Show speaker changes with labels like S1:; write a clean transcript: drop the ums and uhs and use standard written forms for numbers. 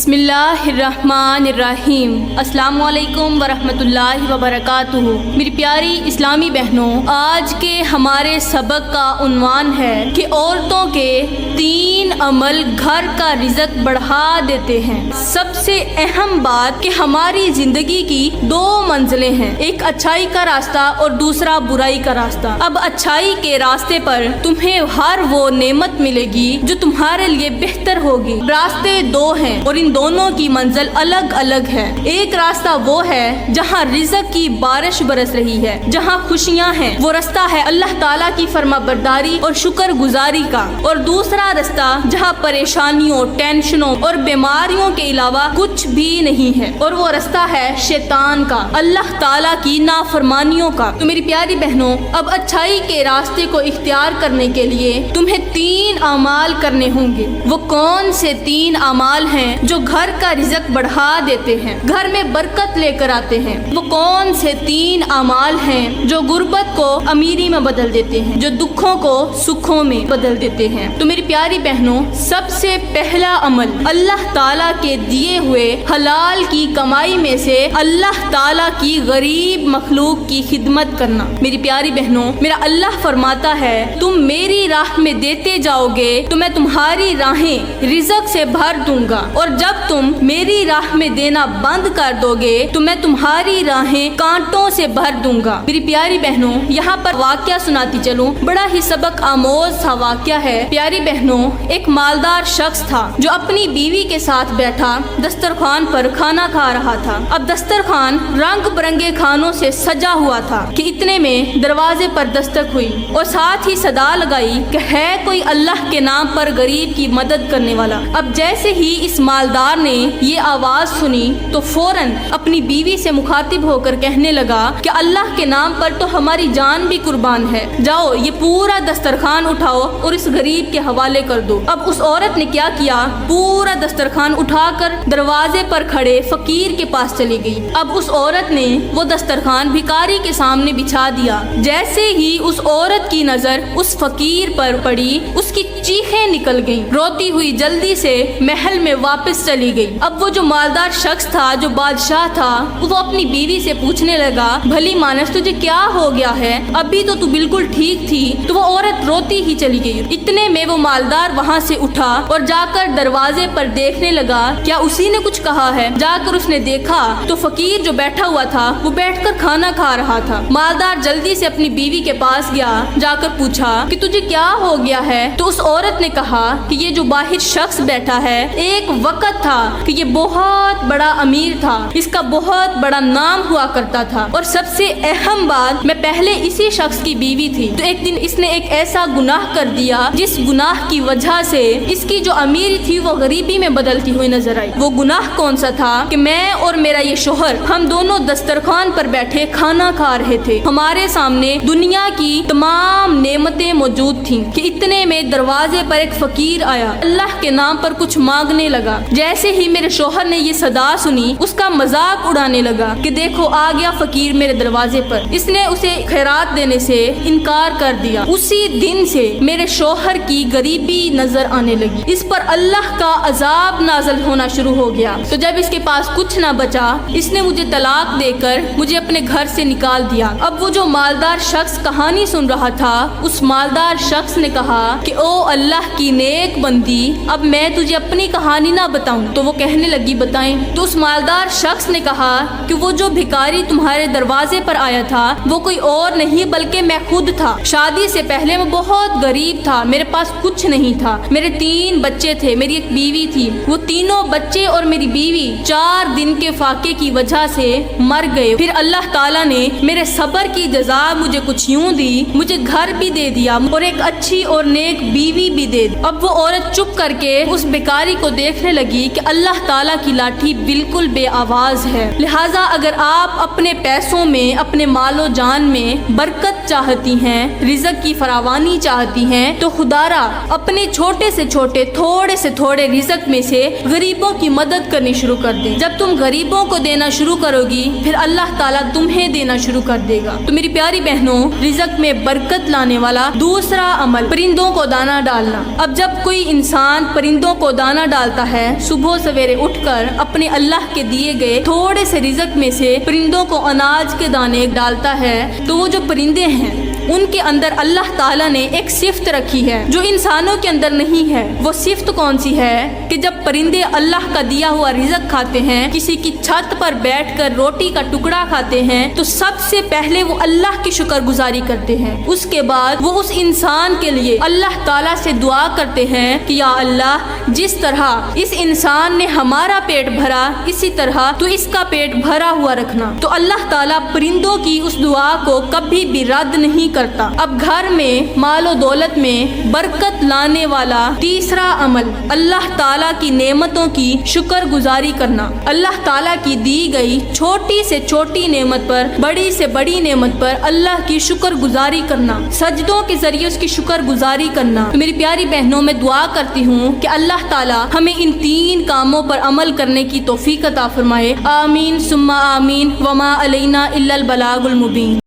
S1: بسم اللہ الرحمن الرحیم۔ السلام علیکم ورحمۃ اللہ وبرکاتہ۔ میری پیاری اسلامی بہنوں، آج کے ہمارے سبق کا عنوان ہے کہ عورتوں کے 3 عمل گھر کا رزق بڑھا دیتے ہیں۔ سب سے اہم بات کہ ہماری زندگی کی 2 منزلیں ہیں، ایک اچھائی کا راستہ اور دوسرا برائی کا راستہ۔ اب اچھائی کے راستے پر تمہیں ہر وہ نعمت ملے گی جو تمہارے لیے بہتر ہوگی۔ راستے 2 ہیں اور ان دونوں کی منزل الگ الگ ہے۔ ایک راستہ وہ ہے جہاں رزق کی بارش برس رہی ہے، جہاں خوشیاں ہیں، وہ رستہ ہے اللہ تعالیٰ کی فرما برداری اور شکر گزاری کا۔ اور دوسرا رستہ جہاں پریشانیوں، ٹینشنوں اور بیماریوں کے علاوہ کچھ بھی نہیں ہے، اور وہ رستہ ہے شیطان کا، اللہ تعالیٰ کی نافرمانیوں کا۔ تو میری پیاری بہنوں، اب اچھائی کے راستے کو اختیار کرنے کے لیے تمہیں 3 اعمال کرنے ہوں گے۔ وہ کون سے 3 اعمال ہیں جو گھر کا رزق بڑھا دیتے ہیں، گھر میں برکت لے کر آتے ہیں؟ وہ کون سے 3 اعمال ہیں جو غربت کو امیری میں بدل دیتے ہیں، جو دکھوں کو سکھوں میں بدل دیتے ہیں؟ تو میری پیاری بہنوں، سب سے پہلا عمل اللہ تعالیٰ کے دیے ہوئے حلال کی کمائی میں سے اللہ تعالیٰ کی غریب مخلوق کی خدمت کرنا۔ میری پیاری بہنوں، میرا اللہ فرماتا ہے تم میری راہ میں دیتے جاؤ گے تو میں تمہاری راہیں رزق سے بھر دوں گا، اور جب تم میری راہ میں دینا بند کر دو گے تو میں تمہاری راہیں کانٹوں سے بھر دوں گا۔ میری پیاری بہنوں، یہاں پر واقعہ سناتی چلوں، بڑا ہی سبق آموز سا واقعہ ہے۔ پیاری بہنوں، ایک مالدار شخص تھا جو اپنی بیوی کے ساتھ بیٹھا دسترخوان پر کھانا کھا رہا تھا۔ اب دسترخوان رنگ برنگے کھانوں سے سجا ہوا تھا کہ اتنے میں دروازے پر دستک ہوئی اور ساتھ ہی صدا لگائی کہ ہے کوئی اللہ کے نام پر غریب کی مدد کرنے والا۔ اب جیسے ہی اس مالدار نے یہ آواز سنی تو فوراً اپنی بیوی سے مخاطب ہو کر کہنے لگا کہ اللہ کے نام پر تو ہماری جان بھی قربان ہے، جاؤ یہ پورا دسترخوان اٹھاؤ اور اس غریب کے حوالے کر دو۔ اب اس عورت نے کیا کیا، پورا دسترخوان اٹھا کر دروازے پر کھڑے فقیر کے پاس چلی گئی۔ اب اس عورت نے وہ دسترخوان بھکاری کے سامنے بچھا دیا۔ جیسے ہی اس عورت کی نظر اس فقیر پر پڑی، اس کی چیخیں نکل گئیں، روتی ہوئی جلدی سے محل میں واپس چلی گئی۔ اب وہ جو مالدار شخص تھا، جو بادشاہ تھا، وہ اپنی بیوی سے پوچھنے لگا، بھلی مانس تجھے کیا ہو گیا ہے؟ ابھی تو بالکل ٹھیک تھی۔ تو وہ عورت روتی ہی چلی گئی۔ اتنے میں وہ مالدار وہاں سے اٹھا اور جا کر دروازے پر دیکھنے لگا کیا اسی نے کچھ کہا ہے۔ جا کر اس نے دیکھا تو فقیر جو بیٹھا ہوا تھا وہ بیٹھ کر کھانا کھا رہا تھا۔ مالدار جلدی سے اپنی بیوی کے پاس گیا، جا کر پوچھا کہ تجھے کیا ہو گیا ہے؟ تو اس عورت نے کہا کہ یہ جو باہر شخص بیٹھا ہے، ایک وقت تھا کہ یہ بہت بڑا امیر تھا، اس کا بہت بڑا نام ہوا کرتا تھا، اور سب سے اہم بات میں پہلے اسی شخص کی بیوی تھی۔ تو ایک دن اس نے ایک ایسا گناہ کر دیا جس گناہ کی وجہ سے اس کی جو امیری تھی وہ غریبی میں بدلتی ہوئی نظر آئی۔ وہ گناہ کون سا تھا کہ میں اور میرا یہ شوہر، ہم دونوں دسترخوان پر بیٹھے کھانا کھا رہے تھے، ہمارے سامنے دنیا کی تمام نعمتیں موجود تھیں کہ اتنے میں دروازے پر ایک فقیر آیا، اللہ کے نام پر کچھ مانگنے لگا۔ جیسے ہی میرے شوہر نے یہ صدا سنی، اس کا مذاق اڑانے لگا کہ دیکھو آ گیا فقیر میرے دروازے پر۔ اس نے اسے خیرات دینے سے انکار کر دیا۔ اسی دن سے میرے شوہر کی غریبی نظر آنے لگی، اس پر اللہ کا عذاب نازل ہونا شروع ہو گیا۔ تو جب اس کے پاس کچھ نہ بچا، اس نے مجھے طلاق دے کر مجھے اپنے گھر سے نکال دیا۔ اب وہ جو مالدار شخص کہانی سن رہا تھا، اس مالدار شخص نے کہا کہ او اللہ کی نیک بندی، اب میں تجھے اپنی کہانی نہ بتاؤں؟ تو وہ کہنے لگی بتائیں۔ تو اس مالدار شخص نے کہا کہ وہ جو بھکاری تمہارے دروازے پر آیا تھا وہ کوئی اور نہیں بلکہ میں خود تھا۔ شادی سے پہلے میں بہت غریب تھا، میرے پاس کچھ نہیں تھا، میرے 3 بچے تھے، میری ایک بیوی تھی، وہ تینوں بچے اور میری بیوی 4 دن کے فاقے کی وجہ سے مر گئے۔ پھر اللہ تعالیٰ نے میرے صبر کی جزا مجھے کچھ یوں دی، مجھے گھر بھی دے دیا اور ایک اچھی اور نیک بیوی بھی دے دی۔ اب وہ عورت چپ کر کے اس بیکاری کو دیکھنے لگی کہ اللہ تعالیٰ کی لاٹھی بالکل بے آواز ہے۔ لہٰذا اگر آپ اپنے پیسوں میں، اپنے مال و جان میں برکت چاہتی ہیں، رزق کی فراوانی چاہتی ہیں، تو خدا را اپنے چھوٹے سے چھوٹے، تھوڑے سے تھوڑے رزق میں سے غریبوں کی مدد کرنی شروع کر دیں۔ جب تم غریبوں کو دینا شروع کرو گی، پھر اللہ تعالیٰ تمہیں دینا شروع کر دے گا۔ تو میری پیاری بہنوں، رزق میں برکت لانے والا دوسرا عمل پرندوں کو دانا ڈالنا۔ اب جب کوئی انسان پرندوں کو دانہ ڈالتا ہے، صبح سویرے اٹھ کر اپنے اللہ کے دیے گئے تھوڑے سے رزق میں سے پرندوں کو اناج کے دانے ڈالتا ہے، تو وہ جو پرندے ہیں ان کے اندر اللہ تعالیٰ نے ایک صفت رکھی ہے جو انسانوں کے اندر نہیں ہے۔ وہ صفت کون سی ہے کہ جب پرندے اللہ کا دیا ہوا رزق کھاتے ہیں، کسی کی چھت پر بیٹھ کر روٹی کا ٹکڑا کھاتے ہیں، تو سب سے پہلے وہ اللہ کی شکر گزاری کرتے ہیں۔ اس کے بعد وہ اس انسان کے لیے اللہ تعالیٰ سے دعا کرتے ہیں کہ یا اللہ، جس طرح اس انسان نے ہمارا پیٹ بھرا، اسی طرح تو اس کا پیٹ بھرا ہوا رکھنا۔ تو اللہ تعالیٰ پرندوں کی اس دعا کو کبھی بھی رد نہیں کرتا۔ اب گھر میں مال و دولت میں برکت لانے والا تیسرا عمل اللہ تعالیٰ کی نعمتوں کی شکر گزاری کرنا۔ اللہ تعالیٰ کی دی گئی چھوٹی سے چھوٹی نعمت پر، بڑی سے بڑی نعمت پر اللہ کی شکر گزاری کرنا، سجدوں کے ذریعے اس کی شکر گزاری کرنا۔ تو میری پیاری بہنوں، میں دعا کرتی ہوں کہ اللہ تعالیٰ ہمیں ان تین کاموں پر عمل کرنے کی توفیق عطا فرمائے۔ آمین ثم آمین، وما علینا الا البلاغ المبین۔